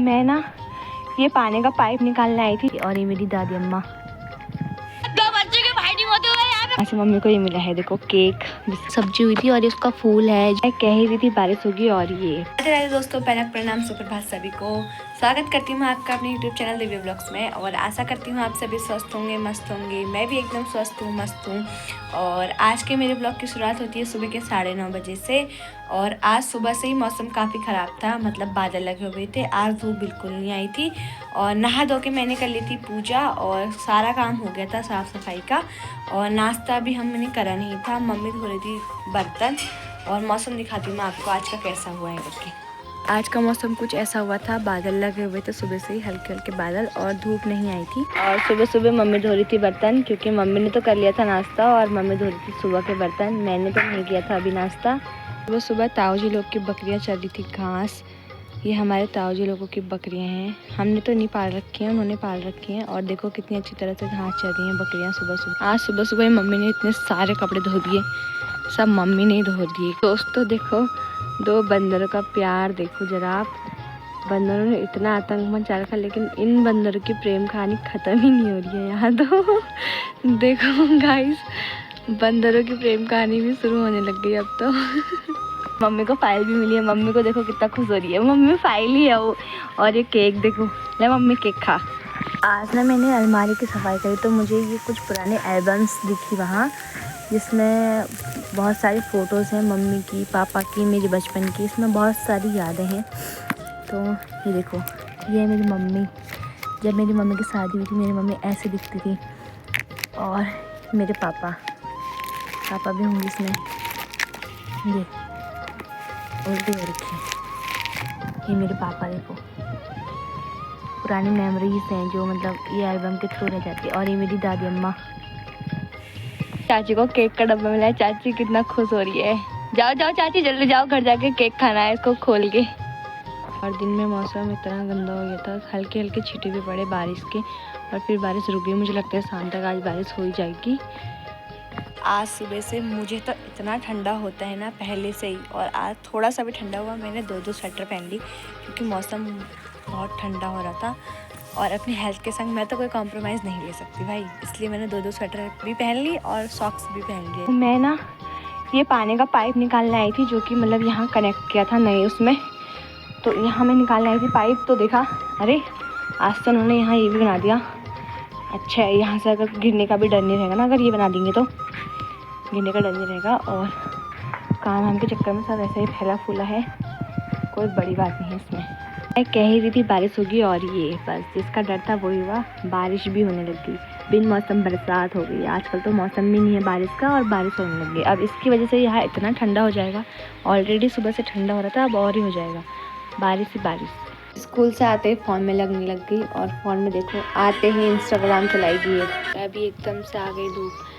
मैं ना ये पानी का पाइप निकालने आई थी और ये मेरी दादी अम्मा। अच्छा मम्मी को ये मिला है, देखो केक, सब्जी हुई थी और इसका फूल है। मैं कह ही रही थी बारिश होगी और ये। राधे दोस्तों, पहला प्रणाम, सुप्रभात सभी को। स्वागत करती हूँ आपका अपने यूट्यूब चैनल दिव्य ब्लॉग्स में और आशा करती हूँ आप सभी स्वस्थ होंगे, मस्त होंगे। मैं भी एकदम स्वस्थ हूँ, मस्त हूँ। और आज के मेरे ब्लॉग की शुरुआत होती है सुबह के 9:30 बजे से। और आज सुबह से ही मौसम काफ़ी ख़राब था, मतलब बादल लगे हुए थे। आज धूप बिल्कुल नहीं आई थी और नहा धो के मैंने कर ली थी पूजा और सारा काम हो गया था साफ़ सफाई का। और नाश्ता भी हमने करा नहीं था, मम्मी धो रही थी बर्तन। और मौसम दिखाती हूँ मैं आपको आज का कैसा हुआ है करके। आज का मौसम कुछ ऐसा हुआ था, बादल लगे हुए थे सुबह से ही, हल्के हल्के बादल, और धूप नहीं आई थी। और सुबह सुबह मम्मी धो रही थी बर्तन, क्योंकि मम्मी ने तो कर लिया था नाश्ता और मम्मी धो रही थी सुबह के बर्तन। मैंने तो नहीं किया था अभी नाश्ता। सुबह सुबह ताऊ जी लोग की बकरियाँ चल रही थी घास। ये हमारे ताऊ जी लोगों की बकरियाँ हैं, हमने तो नहीं पाल रखी हैं, उन्होंने पाल रखी हैं। और देखो कितनी अच्छी तरह से घास चल रही हैं बकरियाँ सुबह सुबह। आज सुबह सुबह मम्मी ने इतने सारे कपड़े धो दिए, सब मम्मी ने ही धो दिए। दोस्तों देखो, दो बंदरों का प्यार देखो जरा आप। बंदरों ने इतना आतंक मचा रखा, लेकिन इन बंदरों की प्रेम कहानी ख़त्म ही नहीं हो रही है यहाँ तो। देखो गाइस, बंदरों की प्रेम कहानी भी शुरू होने लग गई अब तो। मम्मी को फाइल भी मिली है, मम्मी को देखो कितना खुश हो रही है। मम्मी फाइल ही है वो। और ये केक देखो, ले मम्मी केक खा। आज ना मैंने अलमारी की सफाई करी तो मुझे ये कुछ पुराने एल्बम्स दिखी वहाँ, जिसमें बहुत सारी फ़ोटोज़ हैं मम्मी की, पापा की, मेरे बचपन की। इसमें बहुत सारी यादें हैं। तो ये देखो, ये है मेरी मम्मी। जब मेरी मम्मी की शादी हुई थी मेरी मम्मी ऐसे दिखती थी। और मेरे पापा भी होंगे इसमें, ये उल्टी हो रखी है। ये मेरे पापा देखो, पुरानी मेमोरीज हैं जो मतलब ये एल्बम के थ्रू रह जाती है। और ये मेरी दादी अम्मा। चाची को केक का डब्बा मिला है, चाची कितना खुश हो रही है। जाओ जाओ चाची, जल्दी जाओ, घर जाके केक खाना है इसको खोल के। और दिन में मौसम इतना गंदा हो गया था, हल्के हल्के छींटे भी पड़े बारिश के और फिर बारिश रुक गई। मुझे लगता है शाम तक आज बारिश हो ही जाएगी। आज सुबह से मुझे तो इतना ठंडा होता है ना पहले से ही, और आज थोड़ा सा भी ठंडा हुआ। मैंने दो स्वेटर पहन ली क्योंकि मौसम बहुत ठंडा हो रहा था। और अपनी हेल्थ के संग मैं तो कोई कॉम्प्रोमाइज़ नहीं ले सकती भाई, इसलिए मैंने दो स्वेटर भी पहन ली और सॉक्स भी पहन लिए। मैं ना ये पानी का पाइप निकालने आई थी, जो कि मतलब यहाँ कनेक्ट किया था नए उसमें। तो यहाँ मैं निकालने आई थी पाइप, तो देखा अरे आज तो उन्होंने यहाँ ये भी बना दिया। अच्छा है, यहाँ से अगर गिरने का भी डर नहीं रहेगा ना, अगर ये बना देंगे तो गिरने का डर नहीं रहेगा। और काम हम के चक्कर में सब ऐसे ही फैला फूला है, कोई बड़ी बात नहीं है इसमें। मैं कह ही रही थी बारिश होगी और ये बस जिसका डर था वही हुआ, बारिश भी होने लग गई। बिन मौसम बरसात हो गई। आजकल तो मौसम भी नहीं है बारिश का और बारिश होने लग गई। अब इसकी वजह से यहाँ इतना ठंडा हो जाएगा, ऑलरेडी सुबह से ठंडा हो रहा था, अब और ही हो जाएगा, बारिश ही बारिश। स्कूल से आते ही फ़ोन में लगने लग गई और फ़ोन में देखो आते ही इंस्टाग्राम चलाएगी। अभी एकदम से आ गई धूप।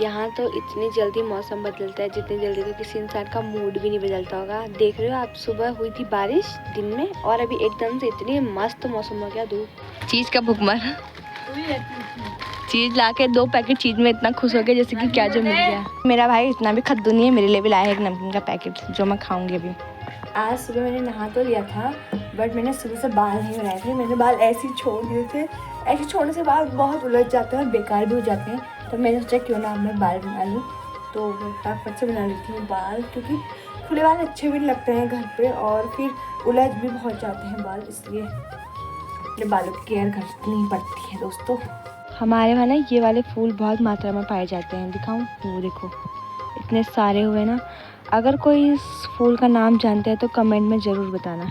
यहाँ तो इतनी जल्दी मौसम बदलता है, जितनी जल्दी तो किसी इंसान का मूड भी नहीं बदलता होगा। देख रहे हो आप, सुबह हुई थी बारिश दिन में और अभी एकदम से इतनी मस्त मौसम हो गया। धूप चीज़ का भुखमर, चीज़ लाके 2 पैकेट चीज़ में इतना खुश हो गया जैसे कि क्या जो मिल गया। मेरा भाई इतना भी खद्दू नहीं है, मेरे लिए भी लाया है एक नमकीन का पैकेट जो मैं खाऊंगी अभी। आज सुबह मैंने नहा तो लिया था, बट मैंने सुबह से बाल नहीं बनाए थे। मैंने बाल ऐसे ही छोड़ दिए थे। ऐसे छोड़ने से बाल बहुत उलझ जाते हैं और बेकार भी हो जाते हैं। तो मैंने सोचा क्यों ना मैं बाल बना लूँ, तो फटाफट से बना लेती हूँ बाल, क्योंकि खुले बाल अच्छे भी लगते हैं घर पे और फिर उलझ भी बहुत जाते हैं बाल, इसलिए अपने बालों की केयर करनी पड़ती है दोस्तों। हमारे वहाँ ना ये वाले फूल बहुत मात्रा में पाए जाते हैं, दिखाऊँ? वो देखो इतने सारे हुए ना। अगर कोई इस फूल का नाम जानते हैं तो कमेंट में ज़रूर बताना।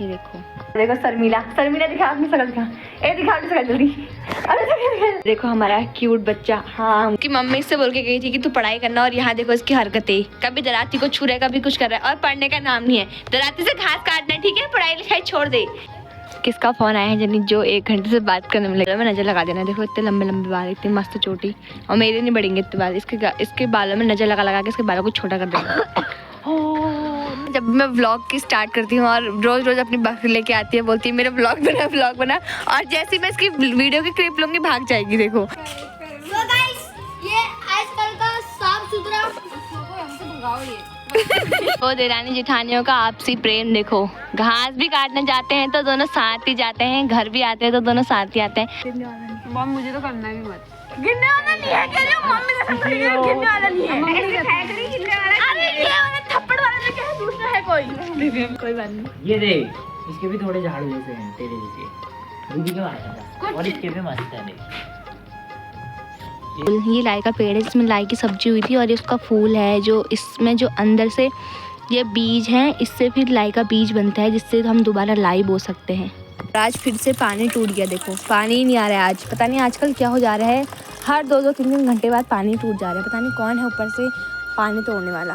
ये देखो देखो शर्मिला, शर्मिला दिखा अपनी शकल, दिखा ए, दिखा अपनी शकल जल्दी। अरे देखो हमारा क्यूट बच्चा। हाँ, कि मम्मी से बोल के गई थी कि तू पढ़ाई करना, और यहाँ देखो इसकी हरकतें, कभी दराती को छू रहा है, कभी कुछ कर रहा है, और पढ़ने का नाम नहीं है। दराती से घास काटना है, ठीक है, पढ़ाई लिखाई छोड़ दे। किसका फ़ोन आया है जनी, जो 1 घंटे से बात करने में लगा। मैं नज़र लगा देना, देखो इतने लंबे लंबे बाल, इतनी मस्त चोटी, और मेरे नहीं बढ़ेंगे इतने बाल। इसके बालों में नज़र लगा के इसके बालों को छोटा कर देगा। जब मैं व्लॉग की स्टार्ट करती हूँ और रोज़ अपनी बकरी लेके आती है, बोलती है मेरा व्लॉग बना, और जैसे ही मैं इसकी वीडियो की क्लिप लूँगी भाग जाएगी। देखो तो गाइस, ये आजकल का साफ सुथरा वो देरानी जेठानियों का आपसी प्रेम देखो, घास भी काटने जाते हैं तो दोनों साथ ही जाते हैं, घर भी आते हैं तो दोनों साथ ही आते हैं। मम्मी मुझे तो करना भी मत। गिनने वाला नहीं है, कह रही हूं मम्मी कसम खा रही है, गिनने वाला नहीं है। ऐसे फेंक रही गिनने वाला। अरे ये वाला थप्पड़ वाला तो क्या है, दूसरा है कोई बात नहीं। ये देख, इसके भी थोड़े झाड़ू जैसे हैं तेरे जैसे। दीदी के वाला और इसके भी मस्त है देख। ये लाई का पेड़ है जिसमें लाई की सब्जी हुई थी और ये उसका फूल है जो इसमें जो अंदर से ये बीज हैं, इससे फिर लाई का बीज बनता है जिससे हम दोबारा लाई बो सकते हैं। आज फिर से पानी टूट गया, देखो पानी ही नहीं आ रहा है आज, पता नहीं आजकल क्या हो जा रहा है, हर 2-2 3-3 घंटे बाद पानी टूट जा रहा है, पता नहीं कौन है ऊपर से पानी तोड़ने वाला।